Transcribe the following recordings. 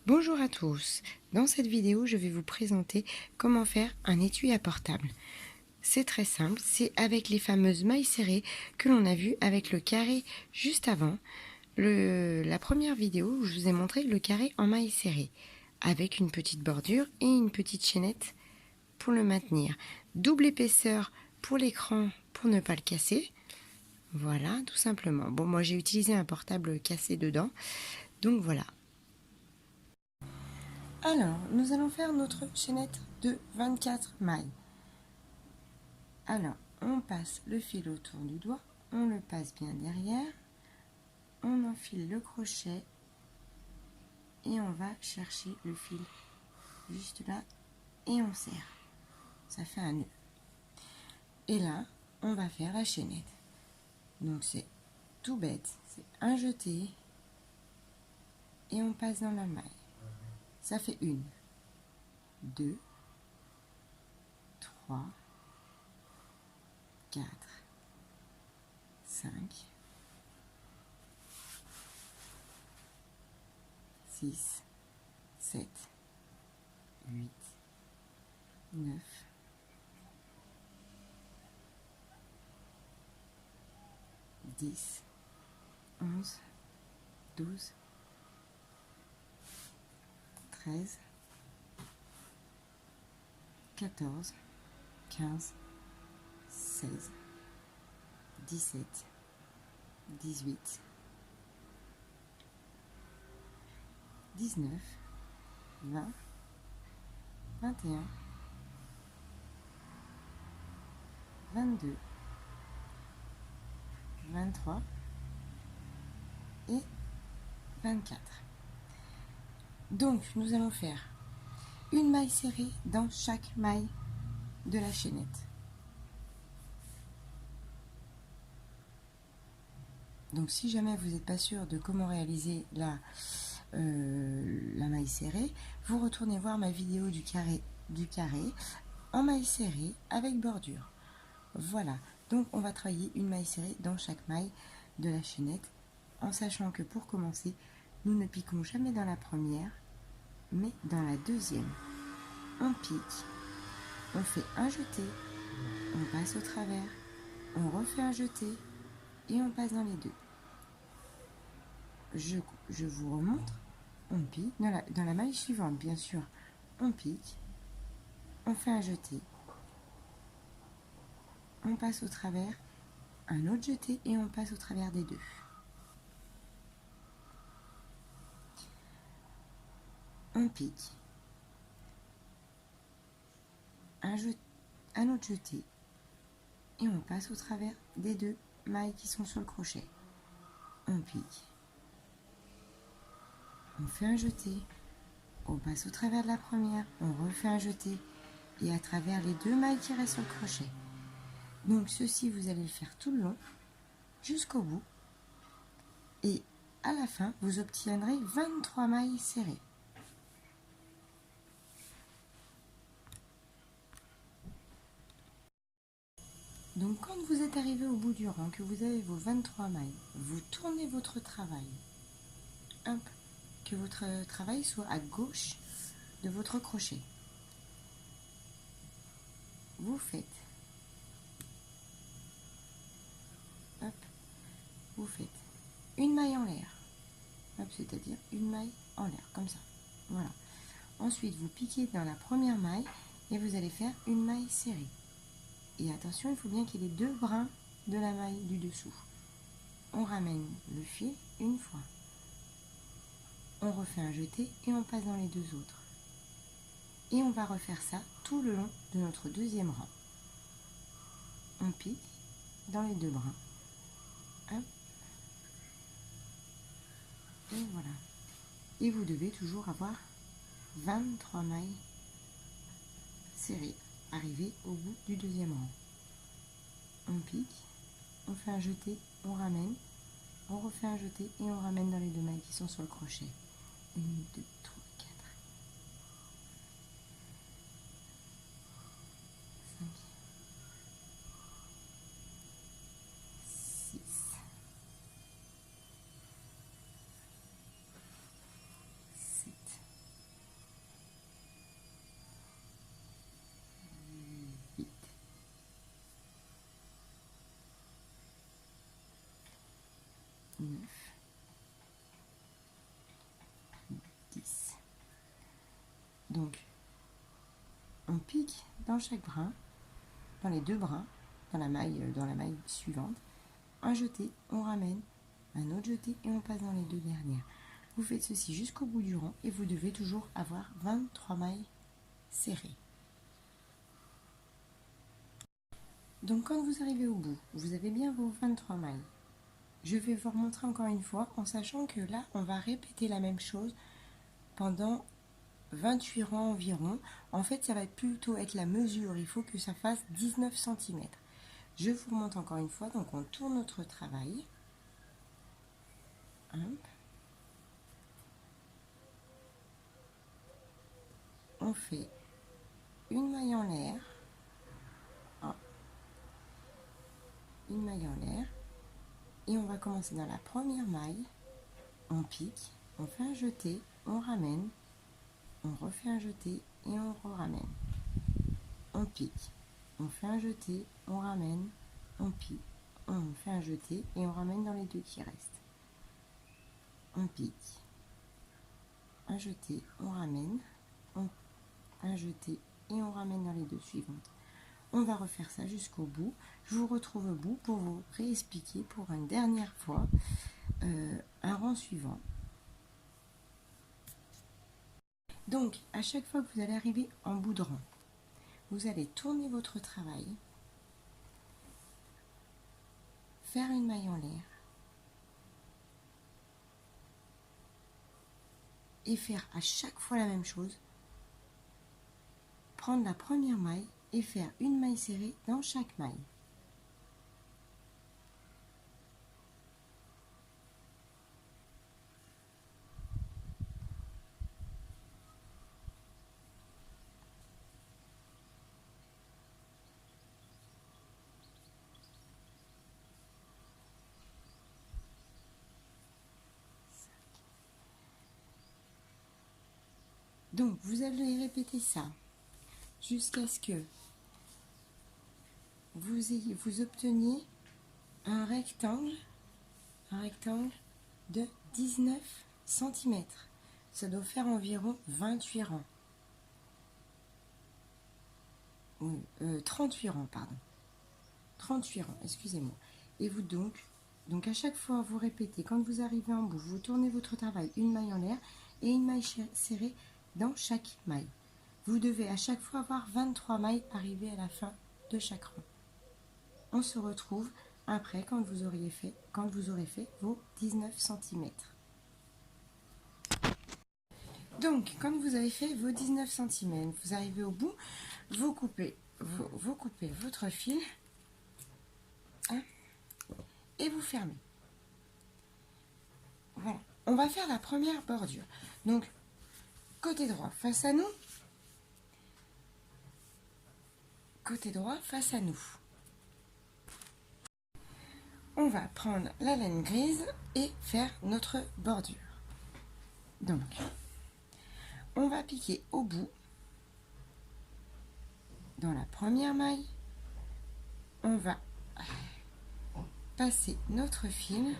Bonjour à tous, dans cette vidéo je vais vous présenter comment faire un étui à portable. C'est très simple, c'est avec les fameuses mailles serrées que l'on a vues avec le carré juste avant. La première vidéo où je vous ai montré le carré en mailles serrées, avec une petite bordure et une petite chaînette pour le maintenir. Double épaisseur pour l'écran pour ne pas le casser. Voilà, tout simplement. Bon, moi j'ai utilisé un portable cassé dedans, donc voilà. Alors, nous allons faire notre chaînette de 24 mailles. Alors, on passe le fil autour du doigt, on le passe bien derrière, on enfile le crochet et on va chercher le fil juste là et on serre. Ça fait un nœud. Et là, on va faire la chaînette. Donc c'est tout bête, c'est un jeté et on passe dans la maille. Ça fait 1, 2, 3, 4, 5, 6, 7, 8, 9, 10, 11, 12, 13, 14, 15, 16, 17, 18, 19, 20, 21, 22, 23 et 24. Donc, nous allons faire une maille serrée dans chaque maille de la chaînette. Donc, si jamais vous n'êtes pas sûr de comment réaliser la maille serrée, vous retournez voir ma vidéo du carré en maille serrée avec bordure. Voilà, donc on va travailler une maille serrée dans chaque maille de la chaînette, en sachant que pour commencer, nous ne piquons jamais dans la première, mais dans la deuxième. On pique, on fait un jeté, on passe au travers, on refait un jeté et on passe dans les deux. Je vous remontre, on pique, dans la maille suivante bien sûr, on pique, on fait un jeté, on passe au travers, un autre jeté et on passe au travers des deux. On pique, un autre jeté et on passe au travers des deux mailles qui sont sur le crochet. On pique, on fait un jeté, on passe au travers de la première, on refait un jeté et à travers les deux mailles qui restent sur le crochet. Donc ceci, vous allez le faire tout le long jusqu'au bout et à la fin, vous obtiendrez 23 mailles serrées. Donc quand vous êtes arrivé au bout du rang, que vous avez vos 23 mailles, vous tournez votre travail. Hop, que votre travail soit à gauche de votre crochet. Vous faites, hop, vous faites une maille en l'air, hop, c'est-à-dire une maille en l'air, comme ça. Voilà. Ensuite, vous piquez dans la première maille et vous allez faire une maille serrée. Et attention, il faut bien qu'il y ait les deux brins de la maille du dessous. On ramène le fil une fois. On refait un jeté et on passe dans les deux autres. Et on va refaire ça tout le long de notre deuxième rang. On pique dans les deux brins. Hop. Et voilà. Et vous devez toujours avoir 23 mailles serrées. Arriver au bout du deuxième rang. On pique, on fait un jeté, on ramène, on refait un jeté et on ramène dans les deux mailles qui sont sur le crochet. 1, 2, 3, 4, 5, 6, 7, Donc, on pique dans chaque brin, dans les deux brins, dans la maille suivante. Un jeté, on ramène, un autre jeté et on passe dans les deux dernières. Vous faites ceci jusqu'au bout du rang et vous devez toujours avoir 23 mailles serrées. Donc quand vous arrivez au bout, vous avez bien vos 23 mailles. Je vais vous remontrer encore une fois en sachant que là, on va répéter la même chose pendant 28 rangs environ. En fait, ça va plutôt être la mesure. Il faut que ça fasse 19 cm. Je vous remonte encore une fois. Donc on tourne notre travail. Hop. On fait une maille en l'air. Une maille en l'air. Et on va commencer dans la première maille. On pique, on fait un jeté, on ramène, on refait un jeté et on ramène. On pique, on fait un jeté, on ramène, on pique, on fait un jeté et on ramène dans les deux qui restent. On pique, un jeté, on ramène, un jeté et on ramène dans les deux suivantes. On va refaire ça jusqu'au bout. Je vous retrouve au bout pour vous réexpliquer pour une dernière fois un rang suivant. Donc, à chaque fois que vous allez arriver en bout de rang, vous allez tourner votre travail, faire une maille en l'air et faire à chaque fois la même chose. Prendre la première maille et faire une maille serrée dans chaque maille. Donc, vous allez répéter ça jusqu'à ce que vous obteniez un rectangle de 19 cm. Ça doit faire environ 28 rangs. 38 rangs, pardon. 38 rangs, excusez-moi. Et vous donc à chaque fois, vous répétez, quand vous arrivez en bout, vous tournez votre travail, une maille en l'air et une maille serrée dans chaque maille. Vous devez à chaque fois avoir 23 mailles arrivées à la fin de chaque rang. On se retrouve après quand vous aurez fait vos 19 cm. Donc, quand vous avez fait vos 19 cm, vous arrivez au bout, vous coupez votre fil et vous fermez. Voilà. On va faire la première bordure. Donc, côté droit face à nous. Côté droit face à nous. On va prendre la laine grise et faire notre bordure. Donc, on va piquer au bout dans la première maille. On va passer notre fil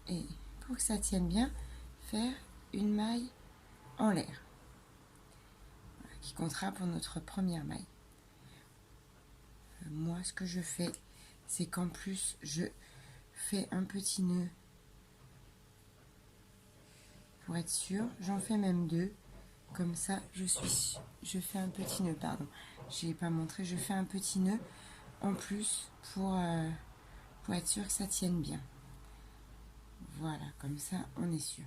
et pour que ça tienne bien, faire une maille en l'air qui comptera pour notre première maille. Moi, ce que je fais, c'est qu'en plus, je fais un petit nœud pour être sûr. J'en fais même deux. Comme ça, je fais un petit nœud, pardon. Je n'ai pas montré, je fais un petit nœud en plus pour être sûr que ça tienne bien. Voilà, comme ça, on est sûr.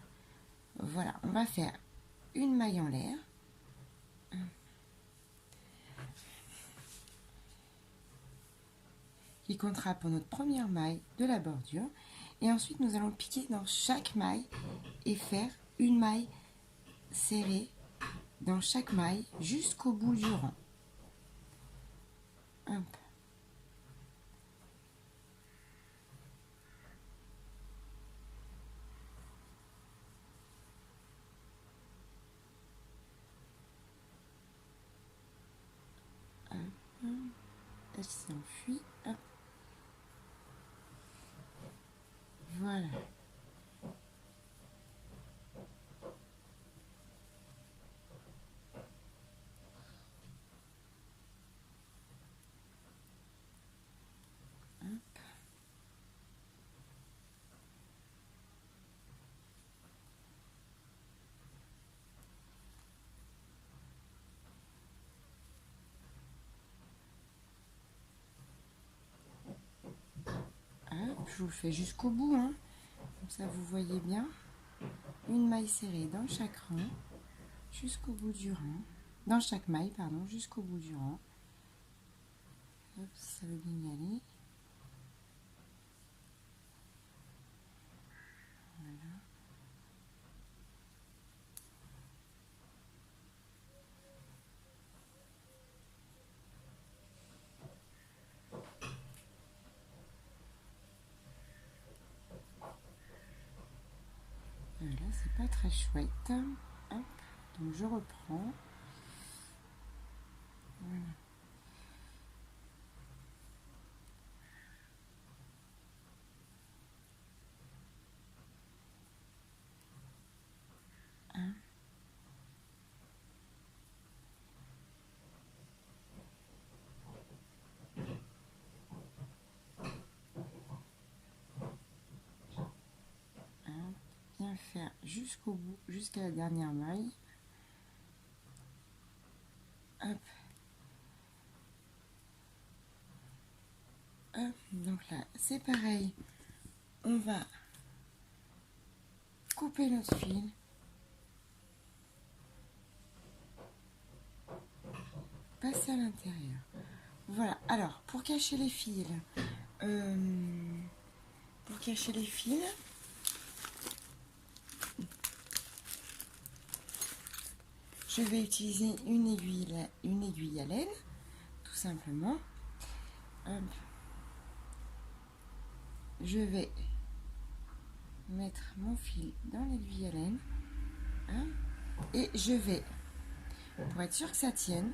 Voilà, on va faire une maille en l'air. Qui comptera pour notre première maille de la bordure. Et ensuite, nous allons piquer dans chaque maille et faire une maille serrée dans chaque maille jusqu'au bout du rang. Hop. Elle s'enfuit. Hop. Voilà. je vous le fais jusqu'au bout, hein. Comme ça vous voyez bien. Une maille serrée dans chaque rang, jusqu'au bout du rang. Dans chaque maille, pardon, jusqu'au bout du rang. Hop, si ça veut bien y aller. Voilà. Voilà, c'est pas très chouette. Hop, donc je reprends. Voilà. Un. Bien faire jusqu'au bout, jusqu'à la dernière maille. Hop. Hop. Donc là, c'est pareil. On va couper notre fil. Passer à l'intérieur. Voilà. Alors, pour cacher les fils, je vais utiliser une aiguille à laine, tout simplement. Hop. Je vais mettre mon fil dans l'aiguille à laine, hein, et je vais, pour être sûr que ça tienne,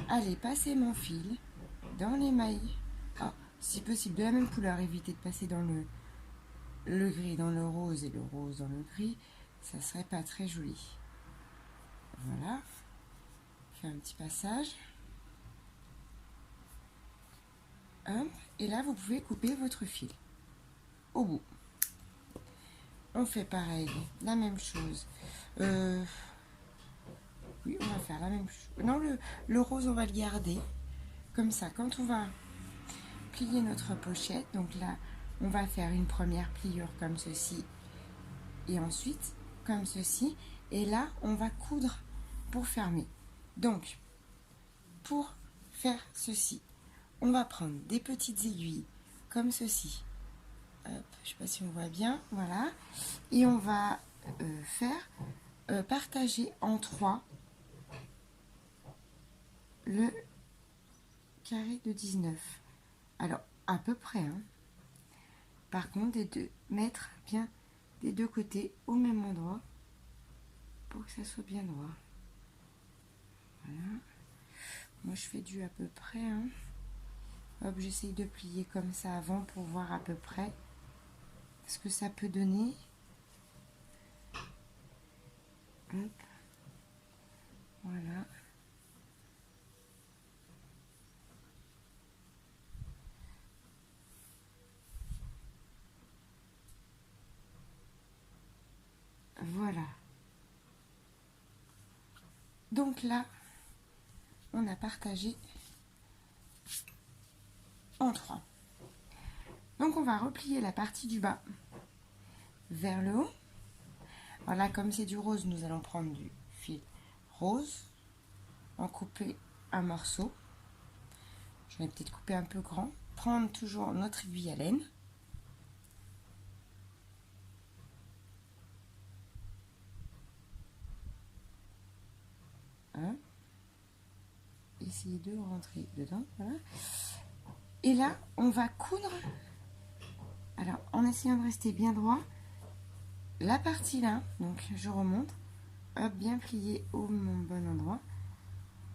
aller passer mon fil dans les mailles. Ah, si possible de la même couleur, évitez de passer dans le gris dans le rose et le rose dans le gris, ça serait pas très joli. Voilà, fais un petit passage. Hop, et là vous pouvez couper votre fil au bout. On fait pareil, la même chose. Oui, on va faire la même chose. Non, le rose, on va le garder. Comme ça, quand on va plier notre pochette, donc là, on va faire une première pliure comme ceci. Et ensuite, comme ceci. Et là, on va coudre pour fermer. Donc, pour faire ceci, on va prendre des petites aiguilles comme ceci. Hop, je ne sais pas si on voit bien, voilà. Et on va faire partager en 3 le carré de 19. Alors, à peu près, hein. Par contre, mettre bien des deux côtés au même endroit pour que ça soit bien droit. Voilà. Moi, je fais du à peu près, hein. Hop, j'essaye de plier comme ça avant pour voir à peu près ce que ça peut donner. Hop. Voilà. Voilà. Donc là, on a partagé en 3. Donc on va replier la partie du bas vers le haut. Voilà, comme c'est du rose, nous allons prendre du fil rose, en couper un morceau. Je vais peut-être couper un peu grand. Prendre toujours notre aiguille à laine. Hein. Essayez de rentrer dedans, voilà. Et là, on va coudre. Alors, en essayant de rester bien droit, la partie là, donc je remonte, hop, bien plié au bon endroit,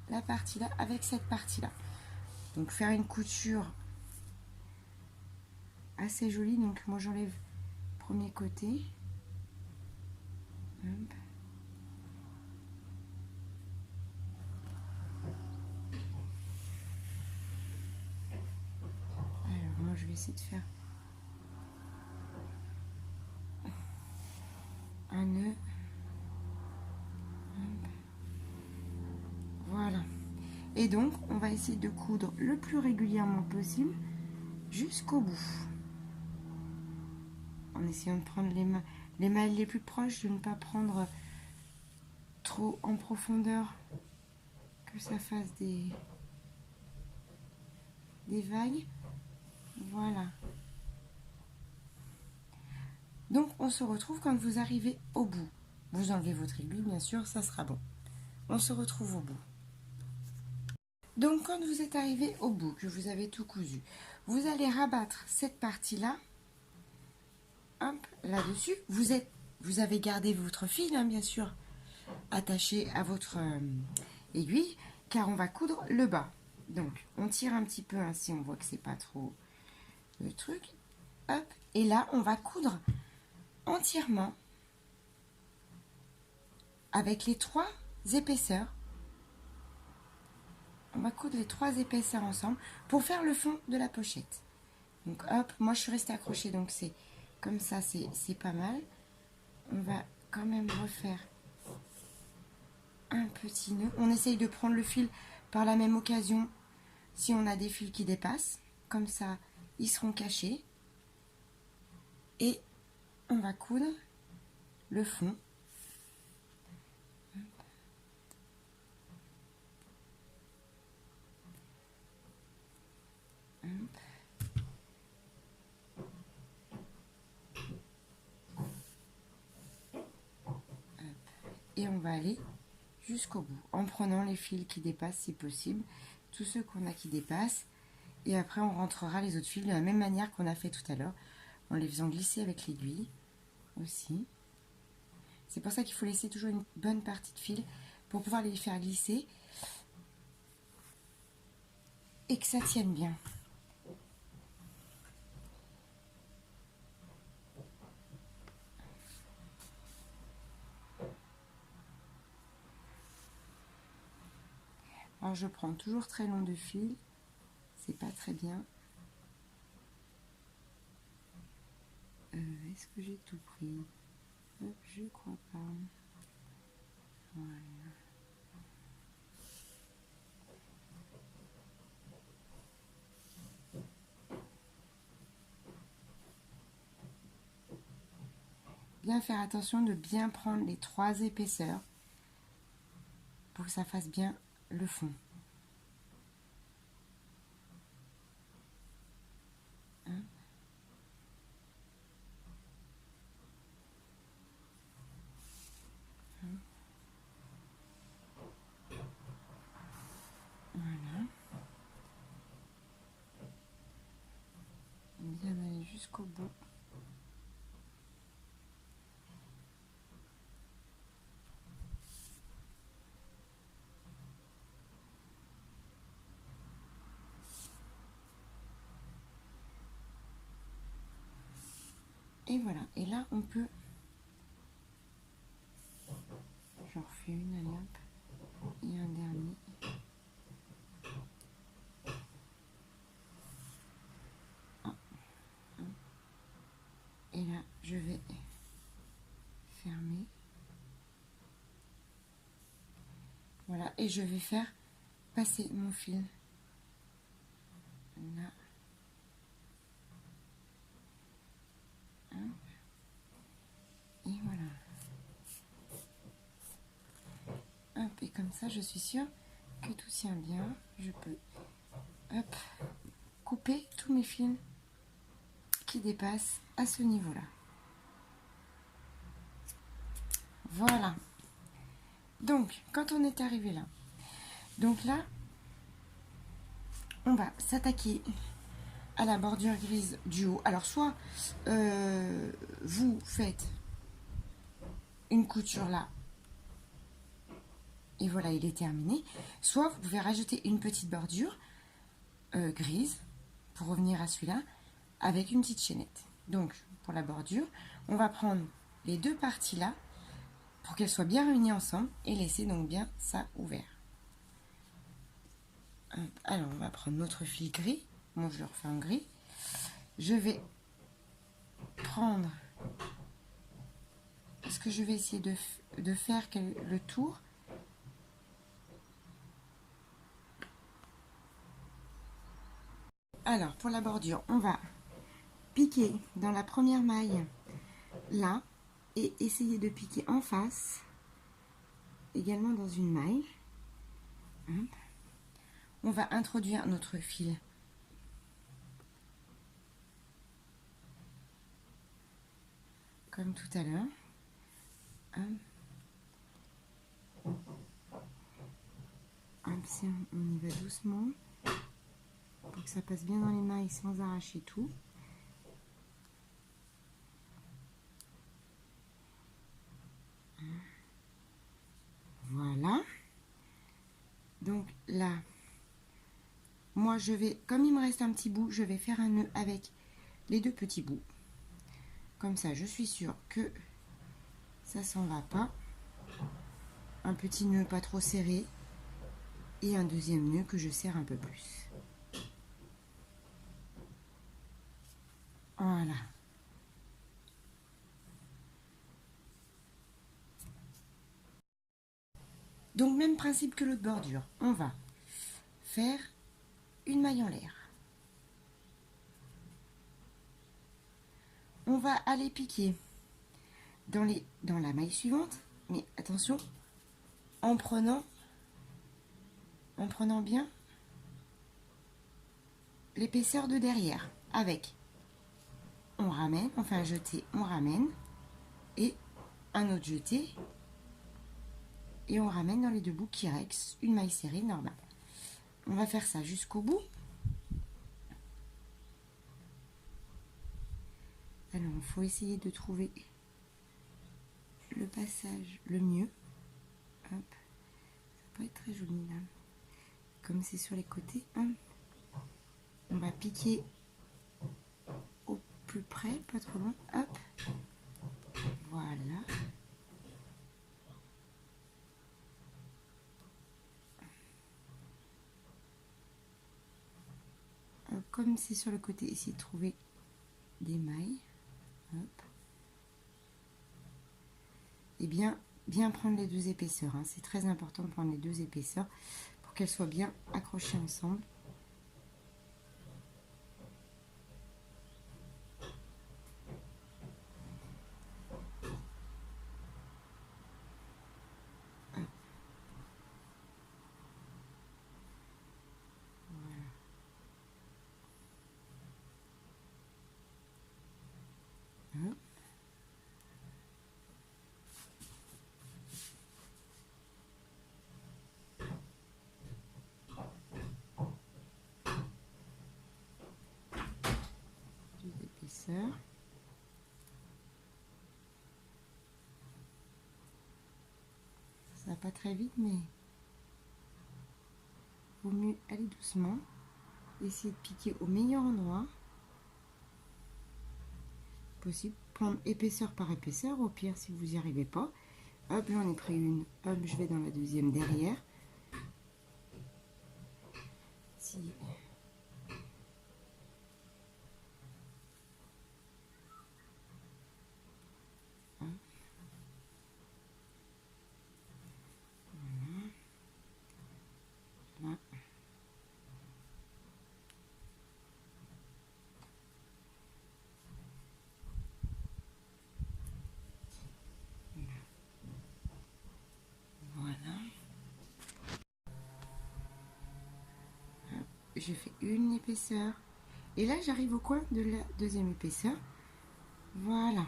la partie là avec cette partie là. Donc faire une couture assez jolie. Donc moi j'enlève le premier côté. Hop. Alors moi je vais essayer de faire un nœud. Voilà. Et donc on va essayer de coudre le plus régulièrement possible jusqu'au bout. en essayant de prendre les mailles les plus proches, de ne pas prendre trop en profondeur, que ça fasse des vagues. Voilà. Donc on se retrouve quand vous arrivez au bout. Vous enlevez votre aiguille, bien sûr, ça sera bon. On se retrouve au bout. Donc quand vous êtes arrivé au bout, que vous avez tout cousu, vous allez rabattre cette partie-là, hop, là-dessus. Vous avez gardé votre fil, hein, bien sûr, attaché à votre aiguille, car on va coudre le bas. Donc on tire un petit peu, hein, si on voit que c'est pas trop le truc. Hop, et là on va coudre entièrement avec les 3 épaisseurs. On va coudre les 3 épaisseurs ensemble pour faire le fond de la pochette. Donc hop, moi je suis restée accrochée, donc c'est comme ça, c'est pas mal. On va quand même refaire un petit nœud. On essaye de prendre le fil par la même occasion si on a des fils qui dépassent. Comme ça, ils seront cachés. Et on va coudre le fond. Et on va aller jusqu'au bout en prenant les fils qui dépassent si possible, tous ceux qu'on a qui dépassent, et après on rentrera les autres fils de la même manière qu'on a fait tout à l'heure, en les faisant glisser avec l'aiguille aussi. C'est pour ça qu'il faut laisser toujours une bonne partie de fil pour pouvoir les faire glisser et que ça tienne bien. Alors je prends toujours très long de fil, c'est pas très bien. Est-ce que j'ai tout pris? Je crois pas. Voilà. Bien faire attention de bien prendre les 3 épaisseurs pour que ça fasse bien le fond. Hein? Voilà. Bien aller jusqu'au bout. Et voilà. Et là, on peut... J'en refais une, allez hop. Et un dernier. Et là, je vais fermer. Voilà. Et je vais faire passer mon fil là. Et voilà. Hop, et comme ça, je suis sûre que tout tient bien. Je peux, hop, couper tous mes fils qui dépassent à ce niveau-là. Voilà. Donc, quand on est arrivé là, donc là, on va s'attaquer à la bordure grise du haut. Alors, soit vous faites une couture là, et voilà, il est terminé. Soit vous pouvez rajouter une petite bordure grise, pour revenir à celui-là, avec une petite chaînette. Donc, pour la bordure, on va prendre les 2 parties là, pour qu'elles soient bien réunies ensemble, et laisser donc bien ça ouvert. Alors, on va prendre notre fil gris. Moi, je le refais en gris. Je vais prendre... Est-ce que je vais essayer de faire le tour? Alors, pour la bordure, on va piquer dans la première maille là et essayer de piquer en face, également dans une maille. Hop. On va introduire notre fil comme tout à l'heure. On y va doucement pour que ça passe bien dans les mailles sans arracher tout. Voilà. Donc là, moi je vais, comme il me reste un petit bout, je vais faire un nœud avec les deux petits bouts. Comme ça, je suis sûre que ça s'en va pas. Un petit nœud pas trop serré et un deuxième nœud que je serre un peu plus. Voilà. Donc même principe que l'autre bordure. On va faire une maille en l'air. On va aller piquer dans la maille suivante, mais attention, en prenant bien l'épaisseur de derrière. Avec, on ramène, enfin un jeté, on ramène, et un autre jeté, et on ramène dans les deux bouts qui restent une maille serrée normale. On va faire ça jusqu'au bout. Alors, il faut essayer de trouver le passage le mieux. Hop. Ça peut être très joli là. Comme c'est sur les côtés. Hop. On va piquer au plus près, pas trop loin. Hop. Voilà. Comme c'est sur le côté, essayez de trouver des mailles. Hop. Et bien prendre les deux épaisseurs. Hein. C'est très important de prendre les deux épaisseurs pour qu'elles soient bien accrochées ensemble. Hop. Deux épaisseurs. Ça va pas très vite, mais vaut mieux aller doucement. Essayez de piquer au meilleur endroit possible. Prendre épaisseur par épaisseur. Au pire, si vous n'y arrivez pas, hop, j'en ai pris une. Hop, je vais dans la deuxième derrière. Si là. Voilà. Je fais une épaisseur. Et là, j'arrive au coin de la deuxième épaisseur. Voilà.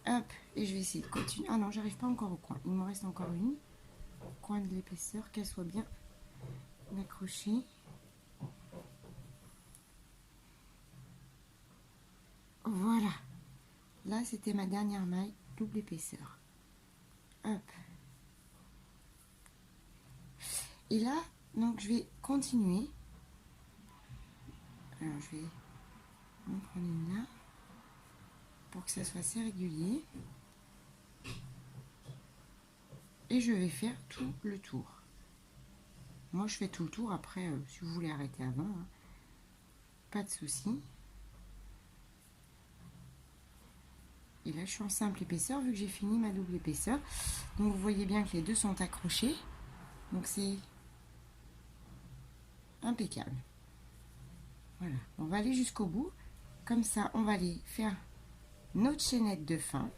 Hop. Et je vais essayer de continuer. Ah non, j'arrive pas encore au coin. Il me reste encore une. Au coin de l'épaisseur, qu'elle soit bien accrochée. Voilà. Là, c'était ma dernière maille, double épaisseur. Hop. Et là, donc, je vais continuer. Alors, je vais en prendre une là, pour que ça soit assez régulier. Et je vais faire tout le tour. Moi, je fais tout le tour. Après, si vous voulez arrêter avant, hein, pas de souci. Et là, je suis en simple épaisseur, vu que j'ai fini ma double épaisseur. Donc, vous voyez bien que les deux sont accrochés. Donc, c'est impeccable. Voilà. On va aller jusqu'au bout. comme ça, on va aller faire notre chaînette de fin.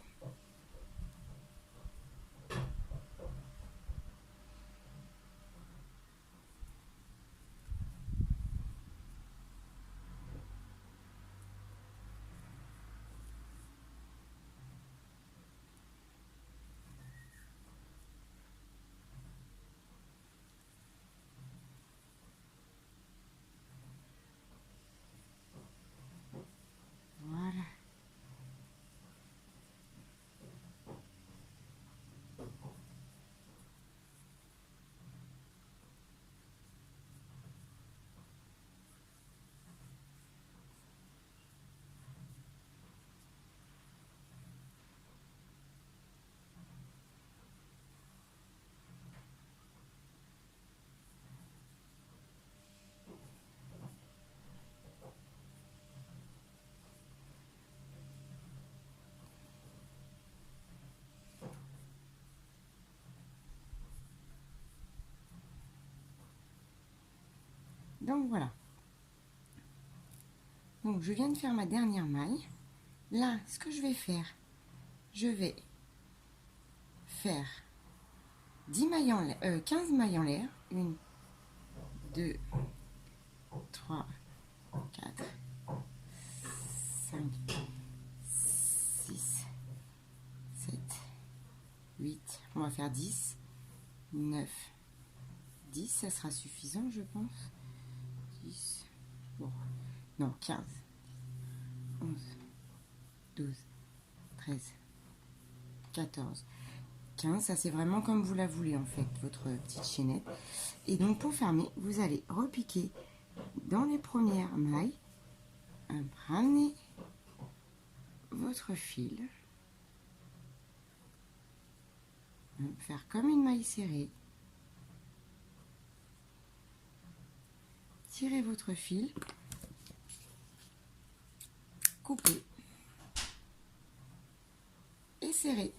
Voilà. Donc voilà. Donc je viens de faire ma dernière maille. Là, ce que je vais faire, je vais faire 10 mailles en l'air, 15 mailles en l'air. 1, 2, 3, 4, 5, 6, 7, 8. On va faire 10, 9, 10. Ça sera suffisant, je pense. 10. Bon. Non, 15, 11, 12, 13, 14, 15. Ça, c'est vraiment comme vous la voulez, en fait, votre petite chaînette. Et donc, pour fermer, vous allez repiquer dans les premières mailles, ramener votre fil, faire comme une maille serrée, tirez votre fil, coupez et serrez.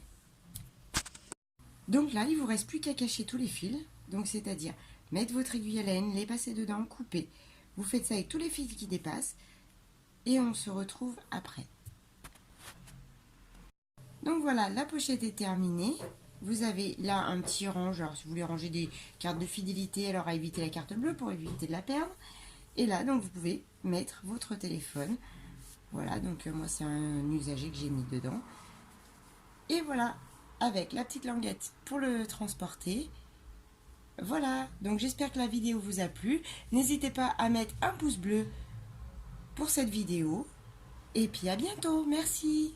Donc là, il ne vous reste plus qu'à cacher tous les fils, donc c'est-à-dire mettre votre aiguille à laine, les passer dedans, couper. Vous faites ça avec tous les fils qui dépassent et on se retrouve après. Donc voilà, la pochette est terminée. Vous avez là un petit range, alors si vous voulez ranger des cartes de fidélité, alors à éviter la carte bleue pour éviter de la perdre. Et là, donc vous pouvez mettre votre téléphone. Voilà, donc moi c'est un usager que j'ai mis dedans. Et voilà, avec la petite languette pour le transporter. Voilà, donc j'espère que la vidéo vous a plu. N'hésitez pas à mettre un pouce bleu pour cette vidéo. Et puis à bientôt, merci.